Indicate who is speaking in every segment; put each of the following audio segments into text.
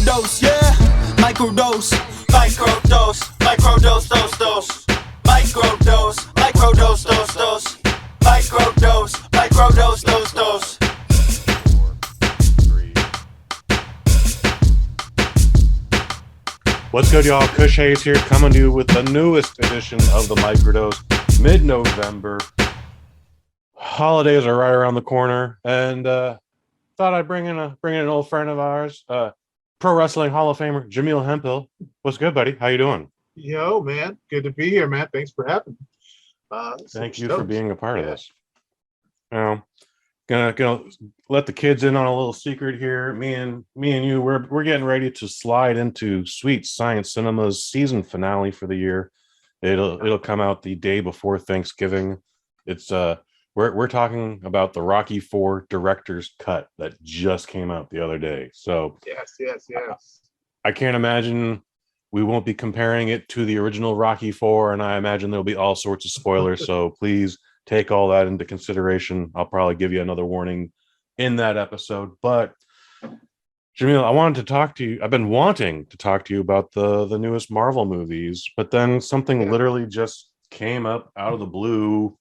Speaker 1: Microdose, yeah. Microdose. Microdose. Microdose, dose, dose. Microdose. Microdose, dose, dose. Microdose. Microdose, dose, dose.
Speaker 2: What's good, y'all? Kush Hayes here, coming to you with the newest edition of the Microdose, mid-November. Holidays are right around the corner, and thought I'd bring in an old friend of ours, Pro Wrestling Hall of Famer Jaimel Hemphill. What's good, buddy? How you doing?
Speaker 3: Yo, man, good to be here, man. Thanks for having me.
Speaker 2: Thank you for being a part of this. Gonna let the kids in on a little secret here. Me and you, we're getting ready to slide into Sweet Science Cinema's season finale for the year. It'll come out the day before Thanksgiving. It's we're talking about the Rocky IV director's cut that just came out the other day. So
Speaker 3: yes.
Speaker 2: I can't imagine we won't be comparing it to the original Rocky IV, and I imagine there'll be all sorts of spoilers. So please take all that into consideration. I'll probably give you another warning in that episode. But Jaimel, I wanted to talk to you. I've been wanting to talk to you about the newest Marvel movies, but then something literally just came up out of the blue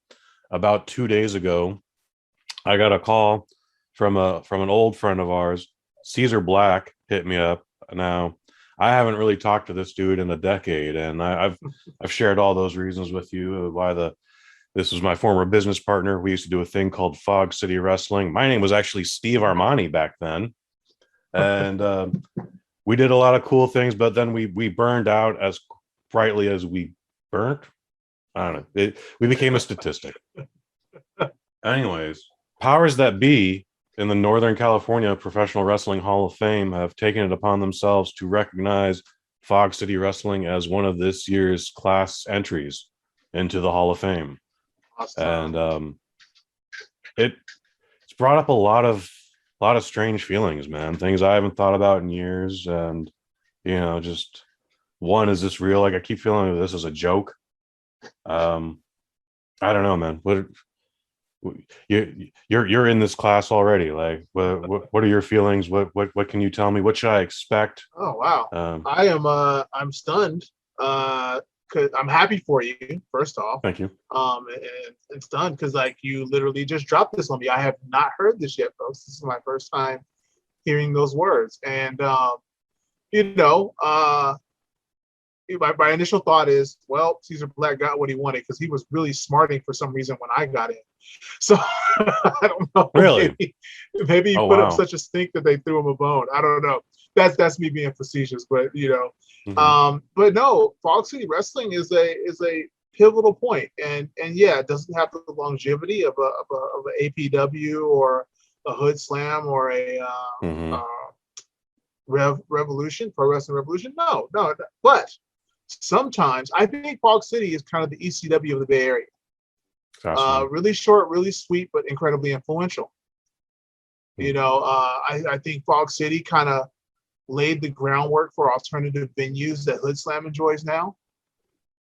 Speaker 2: about 2 days ago. I got a call from an old friend of ours. Caesar Black hit me up. Now, I haven't really talked to this dude in a decade, and I've shared all those reasons with you why this was my former business partner. We used to do a thing called Fog City Wrestling. My name was actually Steve Armani back then. And we did a lot of cool things, but then we burned out as brightly as we burnt. I don't know. We became a statistic. Anyways, powers that be in the Northern California Professional Wrestling Hall of Fame have taken it upon themselves to recognize Fog City Wrestling as one of this year's class entries into the Hall of Fame. Awesome. And it's brought up a lot of strange feelings, man. Things I haven't thought about in years. And just one, is this real? Like, I keep feeling this is a joke. I don't know, man. What you're in this class already? Like, what are your feelings? What can you tell me? What should I expect?
Speaker 3: Oh wow, I'm stunned. Cause I'm happy for you, first off.
Speaker 2: Thank you.
Speaker 3: And stunned because like you literally just dropped this on me. I have not heard this yet, folks. This is my first time hearing those words, and my initial thought is, well, Caesar Black got what he wanted because he was really smarting for some reason when I got in. So I don't know.
Speaker 2: Really?
Speaker 3: Maybe he put up such a stink that they threw him a bone. I don't know. That's me being facetious, but
Speaker 2: Mm-hmm.
Speaker 3: But no, Fog City Wrestling is a pivotal point, and yeah, it doesn't have the longevity of a APW or a Hood Slam or a Revolution, Pro Wrestling Revolution. No, but sometimes I think Fog City is kind of the ECW of the Bay Area. Awesome. Really short, really sweet, but incredibly influential. I think Fog City kind of laid the groundwork for alternative venues that Hood Slam enjoys now.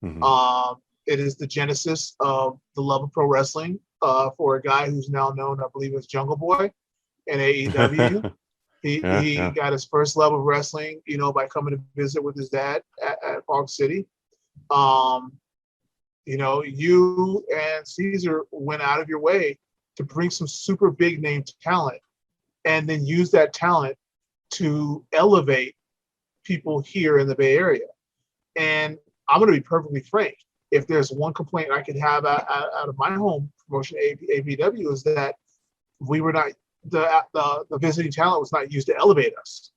Speaker 3: Mm-hmm. It is the genesis of the love of pro wrestling for a guy who's now known, I believe, as Jungle Boy in AEW. He got his first love of wrestling, by coming to visit with his dad at Fog City. You and Caesar went out of your way to bring some super big name talent and then use that talent to elevate people here in the Bay Area. And I'm going to be perfectly frank. If there's one complaint I could have out of my home promotion, APW, is that we were not, the visiting talent was not used to elevate us.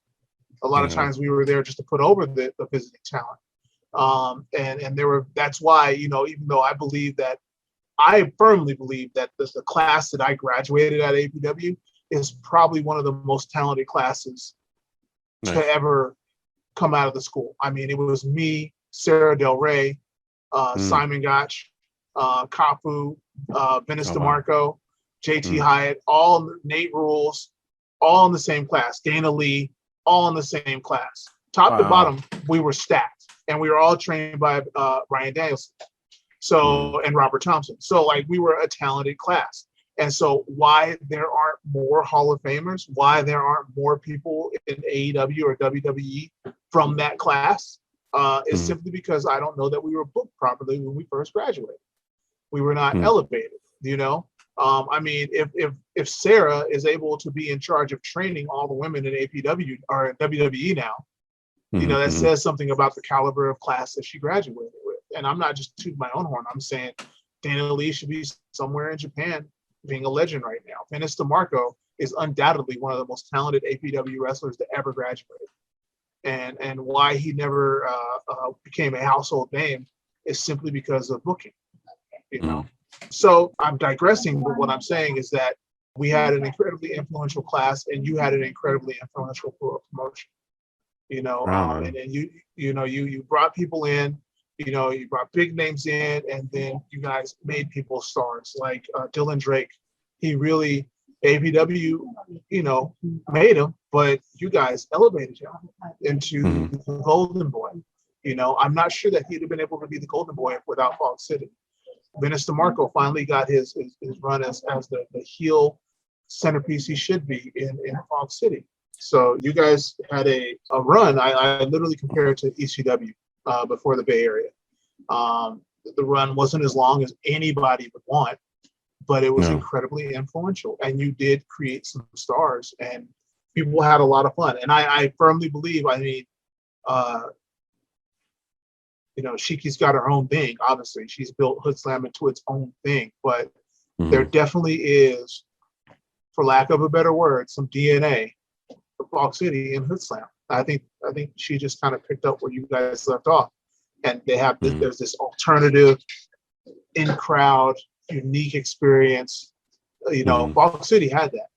Speaker 3: A lot of times we were there just to put over the visiting talent. And that's why, even though I firmly believe that the class that I graduated at APW is probably one of the most talented classes to ever come out of the school. I mean, it was me, Sarah Del Rey, Simon Gotch, Kafu, Venice DeMarco, JT Hyatt, Nate Rules, all in the same class. Dana Lee, all in the same class. Top to bottom, we were stacked, and we were all trained by Ryan Danielson, and Robert Thompson. So, like, we were a talented class. And so why there aren't more Hall of Famers, why there aren't more people in AEW or WWE from that class is simply because I don't know that we were booked properly when we first graduated. We were not elevated, you know? I mean, if Sarah is able to be in charge of training all the women in APW or WWE now, you know, that says something about the caliber of class that she graduated with. And I'm not just tooting my own horn. I'm saying Dana Lee should be somewhere in Japan being a legend right now. Dennis DeMarco is undoubtedly one of the most talented APW wrestlers to ever graduate. And why he never became a household name is simply because of booking, you know? So I'm digressing, but what I'm saying is that we had an incredibly influential class and you had an incredibly influential promotion, you know, and then you brought people in, you know, you brought big names in, and then you guys made people stars like Dylan Drake. He really, APW, you know, made him, but you guys elevated him into the Golden Boy. You know, I'm not sure that he'd have been able to be the Golden Boy without Fog City. Dennis DeMarco finally got his run as the heel centerpiece he should be in Fog City. So you guys had a run. I literally compare it to ECW before the Bay Area. The run wasn't as long as anybody would want, but it was incredibly influential. And you did create some stars, and people had a lot of fun. And I firmly believe, I mean, you know, Shiki's got her own thing. Obviously, she's built Hood Slam into its own thing, but there definitely is, for lack of a better word, some DNA of Fog City and Hood Slam. I think she just kind of picked up where you guys left off, and they have this, there's this alternative, in crowd, unique experience. You know, Fog City had that.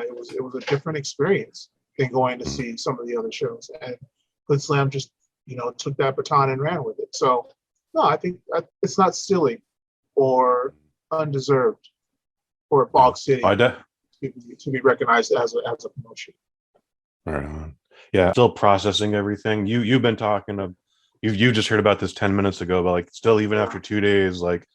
Speaker 3: It was a different experience than going to see some of the other shows, and Hood Slam just, you know, took that baton and ran with it. So, no, I think it's not silly or undeserved for Fog City to be recognized as a promotion.
Speaker 2: Right on. Yeah, still processing everything. You've been talking of, you just heard about this 10 minutes ago, but like still even after 2 days, like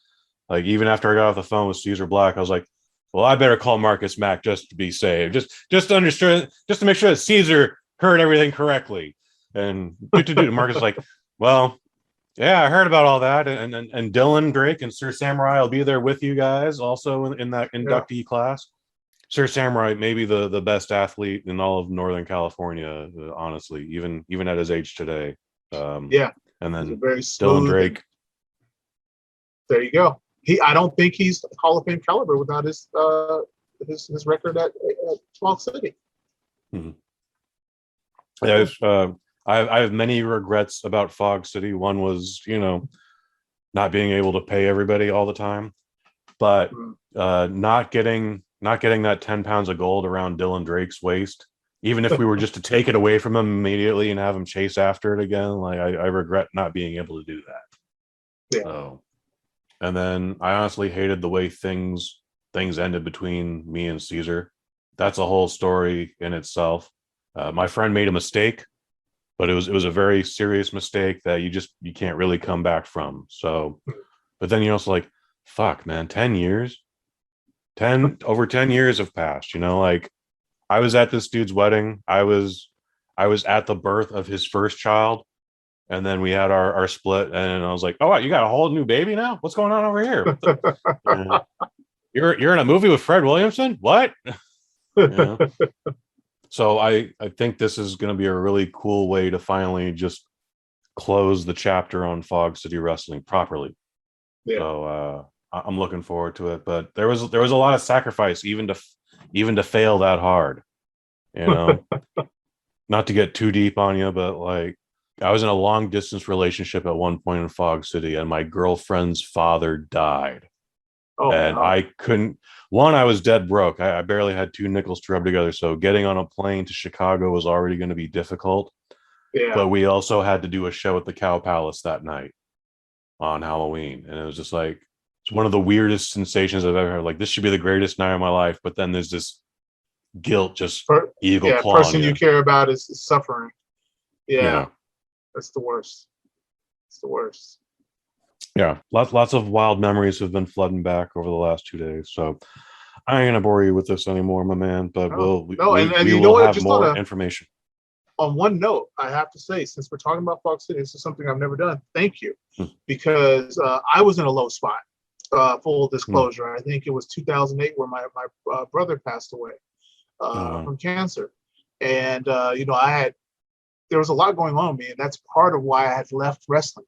Speaker 2: even after I got off the phone with Caesar Black, I was like, well, I better call Marcus Mack just to be safe, just to understand, just to make sure that Caesar heard everything correctly. And Marcus is like, well, yeah, I heard about all that, and Dylan Drake and Sir Samurai will be there with you guys also in that inductee class. Sir Samurai may be the best athlete in all of Northern California, honestly, even at his age today. And then Dylan Drake.
Speaker 3: There you go. I don't think he's Hall of Fame caliber without his record at Fog City.
Speaker 2: Yeah, I have many regrets about Fog City. One was, you know, not being able to pay everybody all the time, but not getting that 10 pounds of gold around Dylan Drake's waist. Even if we were just to take it away from him immediately and have him chase after it again, like I regret not being able to do that.
Speaker 3: Yeah.
Speaker 2: So, and then I honestly hated the way things ended between me and Caesar. That's a whole story in itself. My friend made a mistake, but it was a very serious mistake that you can't really come back from. So, but then you're also like, fuck, man, 10 years, over 10 years have passed, you know, like I was at this dude's wedding. I was at the birth of his first child. And then we had our split, and I was like, oh, what, you got a whole new baby now? What's going on over here? You're in a movie with Fred Williamson? What? Yeah. So I think this is going to be a really cool way to finally just close the chapter on Fog City Wrestling properly. Yeah. So I'm looking forward to it. But there was a lot of sacrifice even to fail that hard. You know, not to get too deep on you, but like I was in a long distance relationship at one point in Fog City, and my girlfriend's father died. And wow. I couldn't. One, I was dead broke. I barely had 2 nickels to rub together. So getting on a plane to Chicago was already going to be difficult. Yeah. But we also had to do a show at the Cow Palace that night on Halloween. And it was just like, it's one of the weirdest sensations I've ever had. Like, this should be the greatest night of my life. But then there's this guilt, just evil claw.
Speaker 3: The person you care about is suffering. Yeah. That's the worst. It's the worst.
Speaker 2: Yeah, lots of wild memories have been flooding back over the last 2 days. So I ain't gonna bore you with this anymore, my man. But
Speaker 3: And
Speaker 2: we
Speaker 3: you know
Speaker 2: will
Speaker 3: what?
Speaker 2: have
Speaker 3: Just
Speaker 2: more information.
Speaker 3: on one note, I have to say, since we're talking about Fox City, this is something I've never done. Thank you, because I was in a low spot. Full disclosure, I think it was 2008 where my brother passed away from cancer, and there was a lot going on with me, and that's part of why I had left wrestling.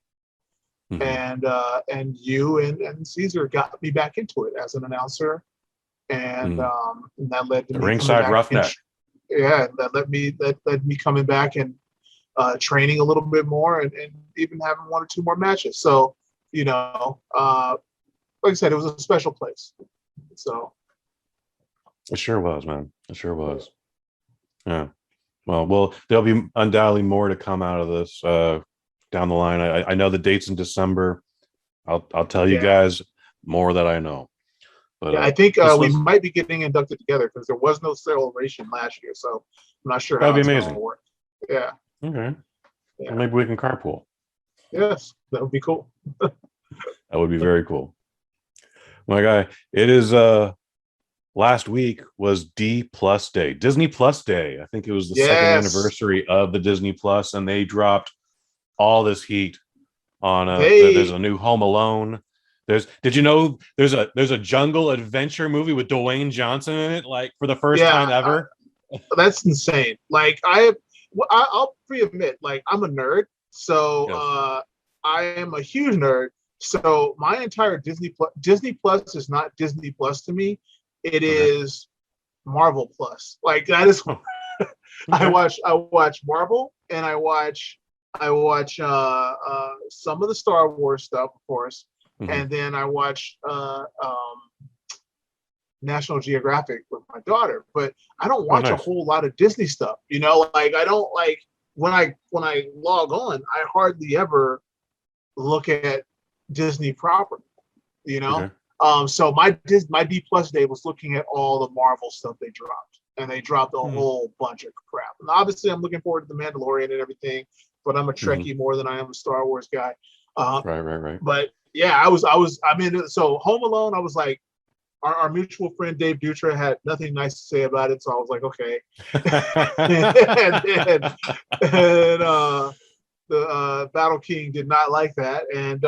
Speaker 3: And you and Caesar got me back into it as an announcer, and that led to
Speaker 2: the
Speaker 3: me
Speaker 2: ringside roughneck.
Speaker 3: That led me coming back and training a little bit more, and even having one or two more matches. So, like I said, it was a special place. So
Speaker 2: it sure was, man. It sure was. Yeah. Well, there'll be undoubtedly more to come out of this down the line. I know the dates in December. I'll tell you guys more that I know. But
Speaker 3: I think we might be getting inducted together because there was no celebration last year, so I'm not sure how
Speaker 2: that'd be
Speaker 3: it's
Speaker 2: amazing.
Speaker 3: Gonna work. Yeah.
Speaker 2: Okay.
Speaker 3: Yeah.
Speaker 2: Well, maybe we can carpool.
Speaker 3: Yes, that would be cool.
Speaker 2: That would be very cool. My guy, it is last week was D Plus Day, Disney Plus Day. I think it was the second anniversary of the Disney Plus, and they dropped all this heat on there's a new Home Alone. Did you know there's a jungle adventure movie with Dwayne Johnson in it, like for the first time ever?
Speaker 3: That's insane. Like I'll pre-admit, like I'm a nerd, so I am a huge nerd. So my entire Disney Plus is not Disney Plus to me. It is Marvel Plus. Like that is. I watch Marvel, and I watch some of the Star Wars stuff, of course, and then I watch National Geographic with my daughter. But I don't watch a whole lot of Disney stuff. Like I don't like when I log on, I hardly ever look at Disney proper. So my D Plus day was looking at all the Marvel stuff they dropped, and they dropped a whole bunch of crap. And obviously, I'm looking forward to the Mandalorian and everything, but I'm a Trekkie more than I am a Star Wars guy.
Speaker 2: Right.
Speaker 3: But yeah, so Home Alone, I was like, our mutual friend Dave Dutra had nothing nice to say about it, so I was like, okay. and the Battle King did not like that, and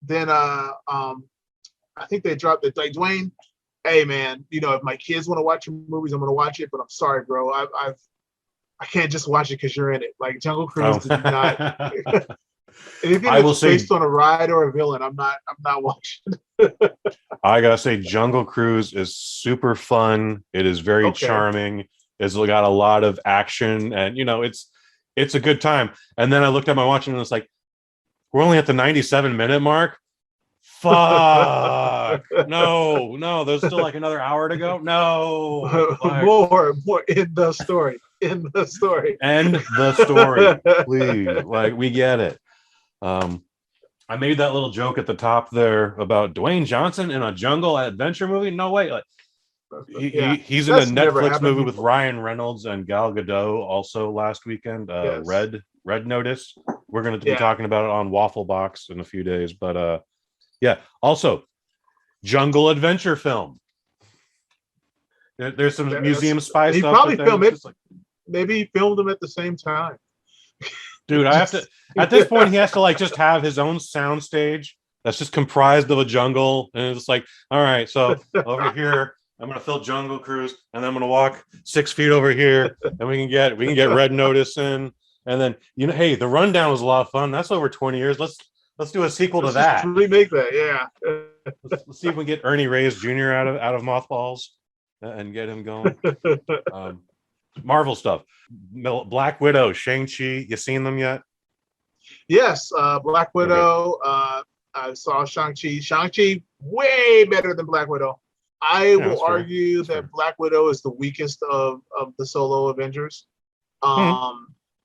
Speaker 3: then I think they dropped it. Like, Dwayne, hey man, if my kids want to watch movies, I'm gonna watch it. But I'm sorry, bro, I can't just watch it because you're in it. Like Jungle Cruise did not. And if it's based on a ride or a villain, I'm not watching.
Speaker 2: I gotta say, Jungle Cruise is super fun. It is very charming. It's got a lot of action, and it's a good time. And then I looked at my watch, and it's like, we're only at the 97-minute mark. Fuck. No, there's still like another hour to go. No.
Speaker 3: More in the story. End the story,
Speaker 2: please. Like, we get it. I made that little joke at the top there about Dwayne Johnson in a jungle adventure movie. No way. Like, he's in a Netflix movie with Ryan Reynolds and Gal Gadot also last weekend. Red Notice. We're going to be talking about it on Waffle Box in a few days, but also jungle adventure film. There's some museum spy
Speaker 3: he
Speaker 2: stuff.
Speaker 3: Probably filmed it. Maybe he filmed them at the same time.
Speaker 2: Dude, I have to. At this point, he has to just have his own sound stage that's just comprised of a jungle, and it's like, all right, so over here, I'm gonna fill Jungle Cruise, and then I'm gonna walk 6 feet over here, and we can get Red Notice in, and then hey, the Rundown was a lot of fun. That's over 20 years. Let's do a sequel to that.
Speaker 3: Remake that, yeah.
Speaker 2: Let's see if we can get Ernie Reyes Jr. out of mothballs and get him going. Marvel stuff. Black Widow, Shang-Chi. You seen them yet?
Speaker 3: Yes, Black Widow. Okay. I saw Shang-Chi. Shang-Chi way better than Black Widow. I will argue that Black Widow is the weakest of the solo Avengers.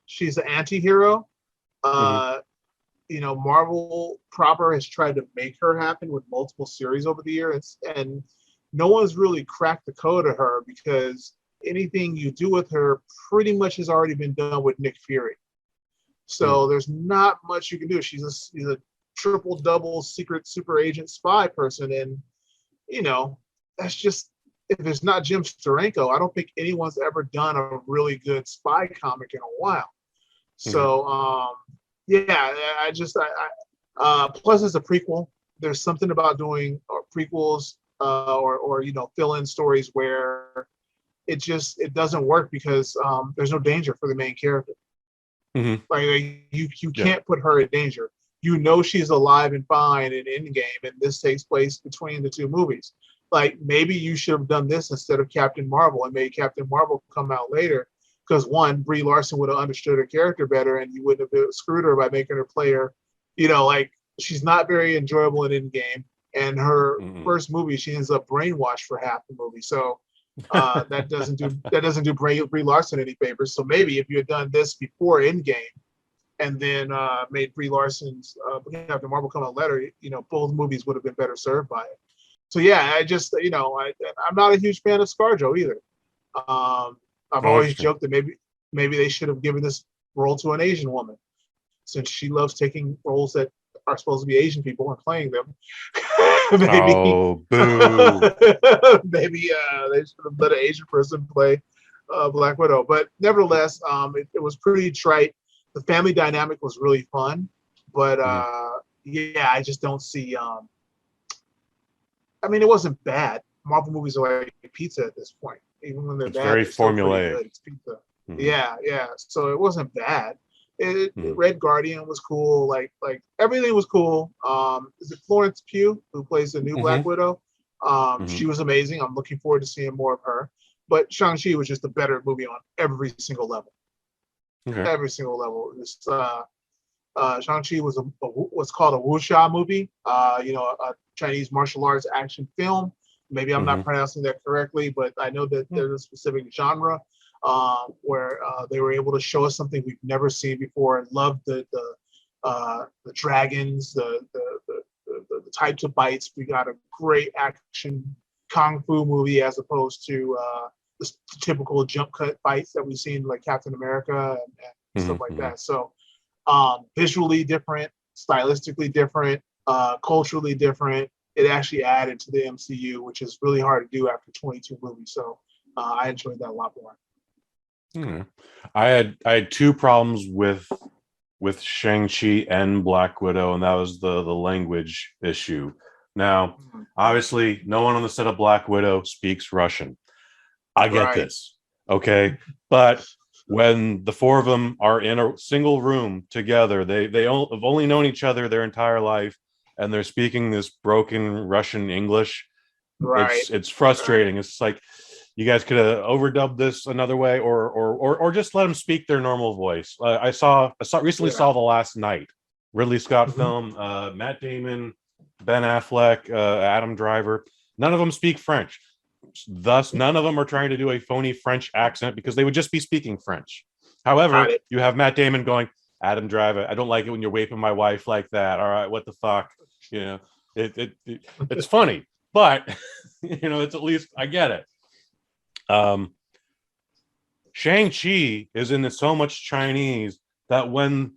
Speaker 3: She's an anti-hero. Marvel proper has tried to make her happen with multiple series over the years, and no one's really cracked the code of her, because anything you do with her pretty much has already been done with Nick Fury. So there's not much you can do. She's a triple double secret super agent spy person, and that's just, if it's not Jim Steranko, I don't think anyone's ever done a really good spy comic in a while. So yeah, plus it's a prequel. There's something about doing prequels or fill-in stories where it doesn't work because there's no danger for the main character. Like you can't put her in danger. You know she's alive and fine in Endgame, and this takes place between the two movies. Like maybe you should have done this instead of Captain Marvel and made Captain Marvel come out later, because one, Brie Larson would have understood her character better, and you wouldn't have screwed her by making her play her. Like she's not very enjoyable in Endgame, and her first movie she ends up brainwashed for half the movie. So that doesn't do Brie Larson any favors. So maybe if you had done this before Endgame, and then made Brie Larson's Captain Marvel come out later, both movies would have been better served by it. So yeah, I just I'm not a huge fan of ScarJo either. I've always joked that maybe they should have given this role to an Asian woman, since she loves taking roles that are supposed to be Asian people and playing them. Maybe,
Speaker 2: oh, boo.
Speaker 3: maybe they should have let an Asian person play Black Widow. But nevertheless, it was pretty trite. The family dynamic was really fun, but yeah, I just don't see. I mean, it wasn't bad. Marvel movies are like pizza at this point. Even when they're bad,
Speaker 2: very
Speaker 3: it's still
Speaker 2: formulaic.
Speaker 3: pretty good. It's pizza. Yeah. So it wasn't bad. Red Guardian was cool. Like everything was cool. Is it Florence Pugh who plays the new Black Widow? She was amazing. I'm looking forward to seeing more of her. But Shang-Chi was just a better movie on every single level. Every single level. Shang-Chi was what's called a wuxia movie. A Chinese martial arts action film. Maybe I'm not pronouncing that correctly, but I know that there's a specific genre where they were able to show us something we've never seen before. I loved the dragons, the types of bites. We got a great action kung fu movie as opposed to the typical jump cut fights that we've seen like Captain America and stuff like that. So visually different, stylistically different, culturally different. It actually added to the MCU, which is really hard to do after 22 movies. So I enjoyed that a lot more.
Speaker 2: I had two problems with Shang-Chi and Black Widow, and that was the language issue. Now, obviously, no one on the set of Black Widow speaks Russian. I get this, okay? But when the four of them are in a single room together, they have only known each other their entire life, and they're speaking this broken Russian English. It's frustrating. It's like you guys could have overdubbed this another way, or just let them speak their normal voice. I recently saw The Last Night, Ridley Scott film. Matt Damon, Ben Affleck, Adam Driver. None of them speak French. Thus, none of them are trying to do a phony French accent because they would just be speaking French. However, you have Matt Damon going, Adam Driver, I don't like it when you're raping my wife like that. All right, what the fuck? It's funny, but it's at least I get it. Shang-Chi is in so much Chinese that when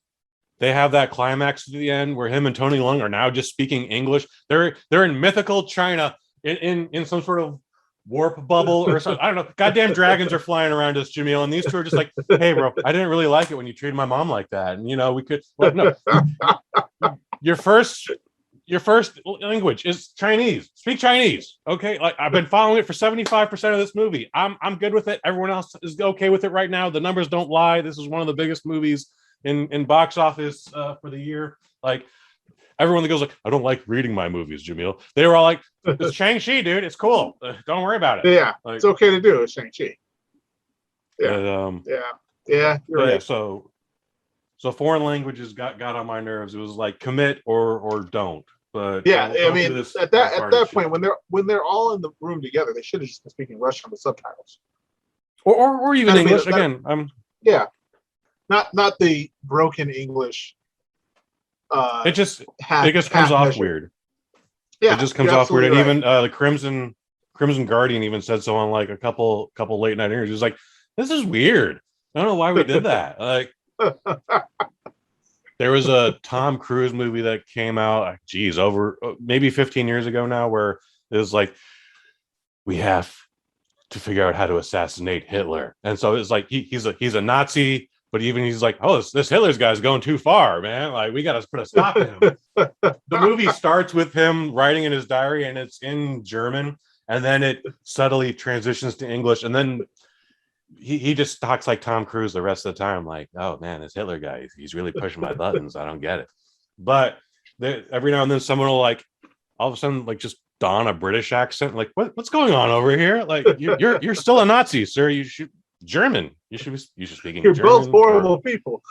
Speaker 2: they have that climax at the end where him and Tony Leung are now just speaking English, they're in mythical China in some sort of warp bubble or something. I don't know. Goddamn dragons are flying around us, Jaimel, and these two are just like, hey, bro, I didn't really like it when you treated my mom like that. And we could no. Your first language is Chinese. Speak Chinese. Okay. Like I've been following it for 75% of this movie. I'm good with it. Everyone else is okay with it right now. The numbers don't lie. This is one of the biggest movies in box office for the year. Like everyone that goes like, I don't like reading my movies, Jaimel. They were all like, it's Shang-Chi, dude. It's cool. Don't worry about it.
Speaker 3: Yeah. It's okay to do. It's Shang-Chi.
Speaker 2: Yeah.
Speaker 3: Yeah. You're right.
Speaker 2: Yeah. So foreign languages got on my nerves. It was like commit or don't. But
Speaker 3: yeah, I mean, at that point, when they're all in the room together, they should have just been speaking Russian with subtitles,
Speaker 2: or even English again.
Speaker 3: Yeah, not the broken English.
Speaker 2: It just comes off weird. Yeah, it just comes off weird, and even the Crimson Guardian even said so on like a couple late night interviews. Like, this is weird. I don't know why we did that. Like. There was a Tom Cruise movie that came out, over maybe 15 years ago now, where it was like we have to figure out how to assassinate Hitler. And so it's like he's a Nazi, but even he's like, oh, this Hitler's guy's going too far, man. Like, we got to put a stop to him. The movie starts with him writing in his diary, and it's in German, and then it subtly transitions to English, and then he just talks like Tom Cruise the rest of the time. Like, oh man, this Hitler guy, he's really pushing my buttons. I don't get it. But every now and then someone will like all of a sudden like just don a British accent. Like, what's going on over here? Like, you're still a Nazi, sir. You should German. You should speak
Speaker 3: You're
Speaker 2: German.
Speaker 3: both horrible people.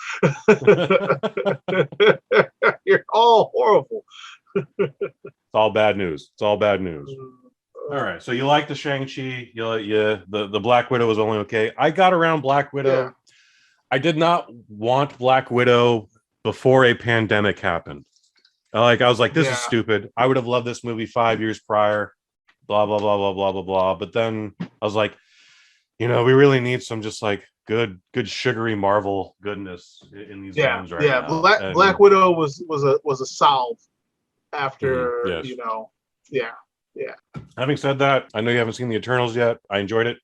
Speaker 3: You're all horrible.
Speaker 2: It's all bad news. It's all bad news. All right. So you like the Shang-Chi. The Black Widow was only okay. I got around Black Widow.
Speaker 3: Yeah.
Speaker 2: I did not want Black Widow before a pandemic happened. I was like, this is stupid. I would have loved this movie 5 years prior. Blah, blah, blah, blah, blah, blah, blah. But then I was like, we really need some just like good sugary Marvel goodness in these films right now.
Speaker 3: Yeah, Black Widow was a solve after
Speaker 2: yes. Having said that, I know you haven't seen the Eternals yet. I enjoyed it.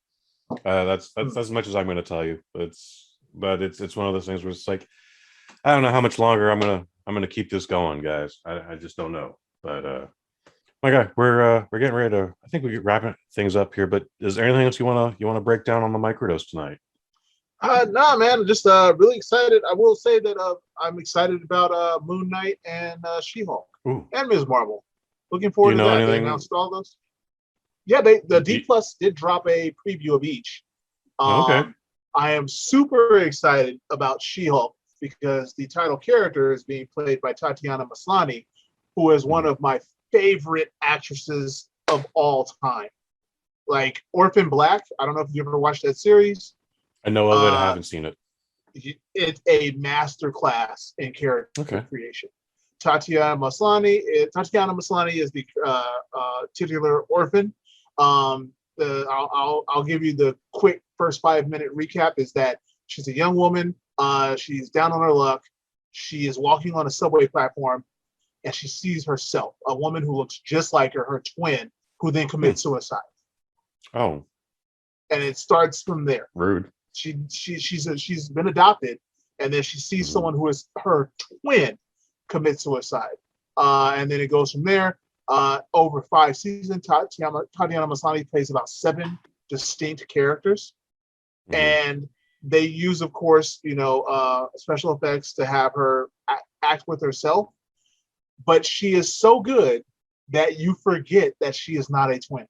Speaker 2: That's as much as I'm going to tell you. It's one of those things where it's like, I don't know how much longer I'm gonna keep this going, guys. I just don't know. But my guy, we're getting ready to. I think we get wrapping things up here. But is there anything else you wanna break down on the microdose tonight?
Speaker 3: No, man. I'm just really excited. I will say that I'm excited about Moon Knight and She-Hulk and Ms. Marvel. Looking forward to that. Anything? They announced all those. Yeah, the D Plus did drop a preview of each.
Speaker 2: Okay.
Speaker 3: I am super excited about She-Hulk because the title character is being played by Tatiana Maslany, who is one of my favorite actresses of all time. Like Orphan Black. I don't know if you ever watched that series.
Speaker 2: I know of it. I haven't seen it.
Speaker 3: It's a master class in character creation. Tatiana Maslany is the titular orphan. I'll give you the quick first 5-minute recap. Is that she's a young woman. She's down on her luck. She is walking on a subway platform, and she sees herself, a woman who looks just like her twin, who then commits suicide.
Speaker 2: Oh,
Speaker 3: and it starts from there.
Speaker 2: Rude.
Speaker 3: She's been adopted, and then she sees someone who is her twin commit suicide, and then it goes from there. Over 5 seasons, Tatiana Maslany plays about 7 distinct characters, and they use, of course, special effects to have her act with herself. But she is so good that you forget that she is not a twin.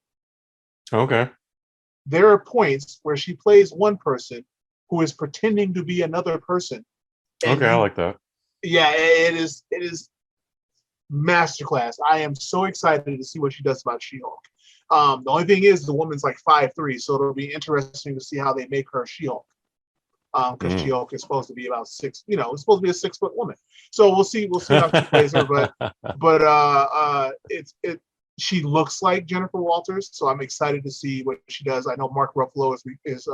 Speaker 3: Okay. There are points where she plays one person who is pretending to be another person.
Speaker 2: Okay, I like that.
Speaker 3: Yeah, it is masterclass. I am so excited to see what she does about She-Hulk. The only thing is the woman's like 5'3", so it'll be interesting to see how they make her She-Hulk. Because She-Hulk is supposed to be about 6, it's supposed to be a 6-foot woman. So we'll see how she plays her. But she looks like Jennifer Walters, so I'm excited to see what she does. I know Mark Ruffalo is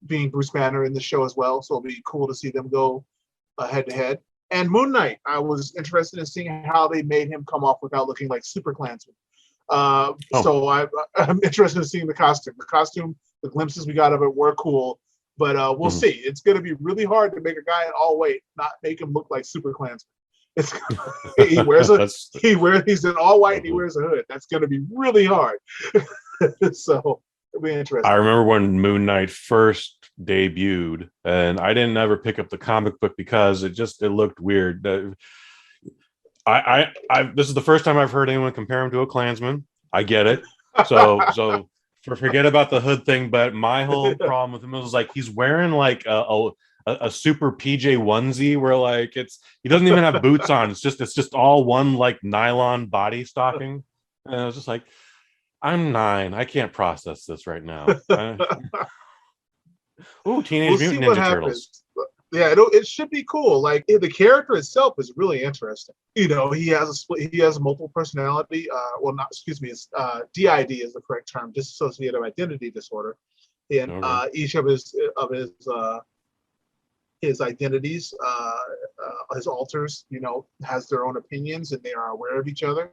Speaker 3: being Bruce Banner in the show as well, so it'll be cool to see them go head to head. And Moon Knight, I was interested in seeing how they made him come off without looking like Super Klansman. So I'm interested in seeing the costume. The glimpses we got of it were cool, but we'll see. It's going to be really hard to make a guy in all white not make him look like Super Klansman. He's in all white and he wears a hood. That's going to be really hard. So it'll be interesting.
Speaker 2: I remember when Moon Knight first debuted, and I didn't ever pick up the comic book because it looked weird. This is the first time I've heard anyone compare him to a Klansman. I get it. So forget about the hood thing. But my whole problem with him was like he's wearing like a super PJ onesie where like he doesn't even have boots on. It's just all one like nylon body stocking. And I was just like, I'm 9. I can't process this right now. Teenage Mutant Ninja Turtles.
Speaker 3: Yeah, it should be cool. Like the character itself is really interesting. He has multiple personality. DID is the correct term, dissociative identity disorder. And each of his identities, his alters, has their own opinions, and they are aware of each other.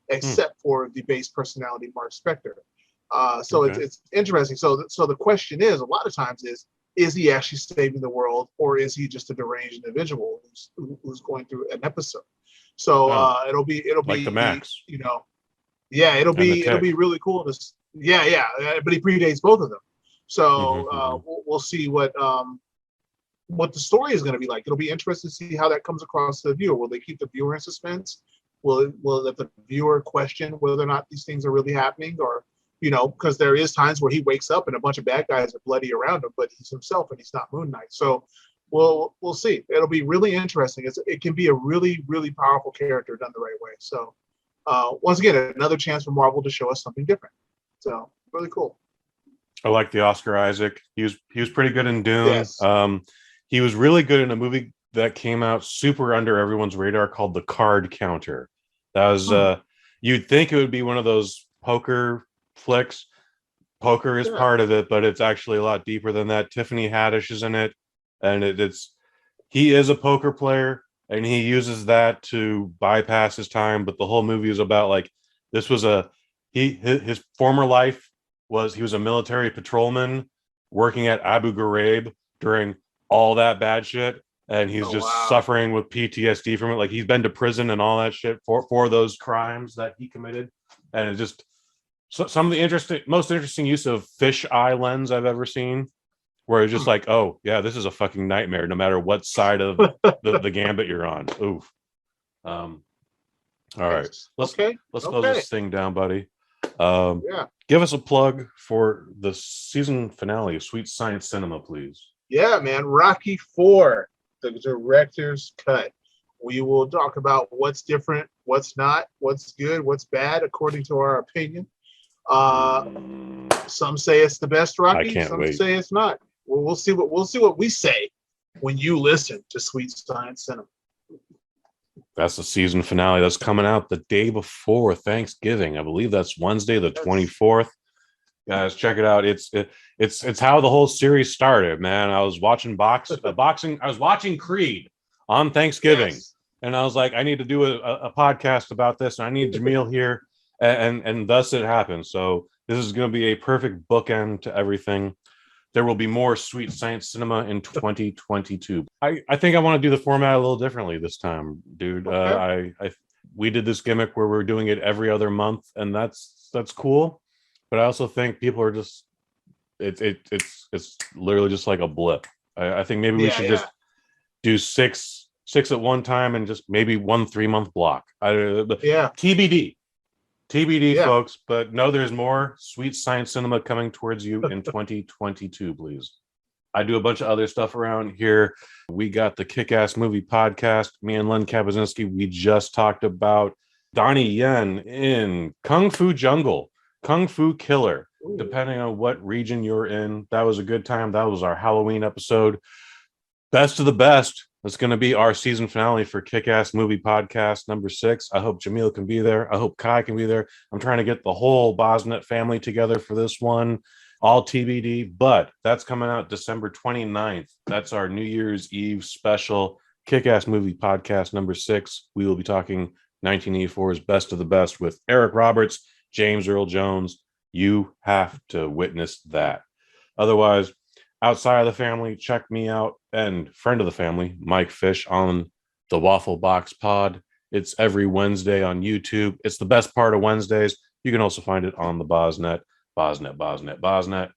Speaker 3: except for the base personality Mark Spector. So
Speaker 2: Okay.
Speaker 3: it's interesting. So the question is, a lot of times is he actually saving the world, or is he just a deranged individual who's going through an episode? So it'll be
Speaker 2: like the Max.
Speaker 3: It'll
Speaker 2: And the
Speaker 3: be
Speaker 2: Tick.
Speaker 3: really cool to but he predates both of them. So
Speaker 2: Mhm.
Speaker 3: we'll see what the story is going to be like. It'll be interesting to see how that comes across to the viewer. Will they keep the viewer in suspense? Will let the viewer question whether or not these things are really happening, or because there is times where he wakes up and a bunch of bad guys are bloody around him, but he's himself and he's not Moon Knight. So we'll see. It'll be really interesting. It can be a really, really powerful character done the right way. So once again, another chance for Marvel to show us something different. So really cool.
Speaker 2: I like the Oscar Isaac. He was pretty good in Dune.
Speaker 3: Yes.
Speaker 2: He was really good in a movie that came out super under everyone's radar called The Card Counter. That was you'd think it would be one of those poker flicks. Poker is part of it, but it's actually a lot deeper than that. Tiffany Haddish is in it, and he is a poker player, and he uses that to bypass his time. But the whole movie is about like this was his former life was he was a military patrolman working at Abu Ghraib during all that bad shit, and he's suffering with PTSD from it. Like he's been to prison and all that shit for those crimes that he committed, and it just some of the most interesting use of fish eye lens I've ever seen, where it's just like, oh yeah, this is a fucking nightmare no matter what side of the gambit you're on. Oof. All right, let's close this thing down, buddy. Give us a plug for the season finale of Sweet Science Cinema, please.
Speaker 3: Yeah, man. Rocky IV, the director's cut. We will talk about what's different, what's not, what's good, what's bad, according to our opinion. Some say it's the best Rocky. Some say it's not. We'll see what we say when you listen to Sweet Science Cinema.
Speaker 2: That's the season finale. That's coming out the day before Thanksgiving. I believe that's Wednesday, the 24th. Guys, check it out. It's how the whole series started, man. I was watching boxing. I was watching Creed on Thanksgiving, and I was like, I need to do a podcast about this, and I need Jaimel here, and thus it happened. So this is going to be a perfect bookend to everything. There will be more Sweet Science Cinema in 2022. I think I want to do the format a little differently this time, dude. Okay. We did this gimmick where we're doing it every other month, and that's cool. But I also think people are just it's literally just like a blip. I think maybe we should just do six at one time and just maybe 1 3-month block. TBD, folks. But no, there's more Sweet Science Cinema coming towards you in 2022, please. I do a bunch of other stuff around here. We got the Kick-Ass Movie Podcast. Me and Len Kabazinski, we just talked about Donnie Yen in Kung Fu Jungle, Kung Fu Killer, depending on what region you're in. That was a good time. That was our Halloween episode. Best of the best. That's going to be our season finale for Kick-Ass Movie Podcast number 6. I hope Jaimel can be there. I hope Kai can be there. I'm trying to get the whole BosNet family together for this one. All TBD, but that's coming out December 29th. That's our New Year's Eve special Kick-Ass Movie Podcast number 6. We will be talking 1984's Best of the Best with Eric Roberts, James Earl Jones. You have to witness that. Otherwise, outside of the family, check me out, and friend of the family, Mike Fish, on the Waffle Box Pod. It's every Wednesday on YouTube. It's the best part of Wednesdays. You can also find it on the BosNet. BosNet.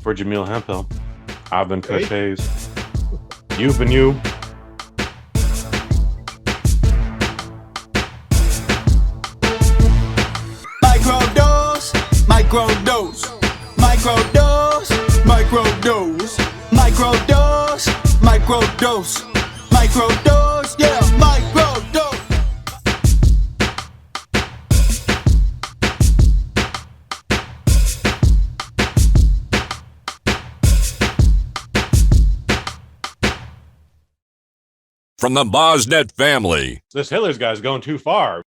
Speaker 2: For Jaimel Hemphill, I've been Kush Hayes. You've been you.
Speaker 1: Microdose, microdose, microdose, microdose, microdose, microdose, microdose, yeah, microdose.
Speaker 4: From the BosNet family.
Speaker 2: This Hiller's guy's going too far.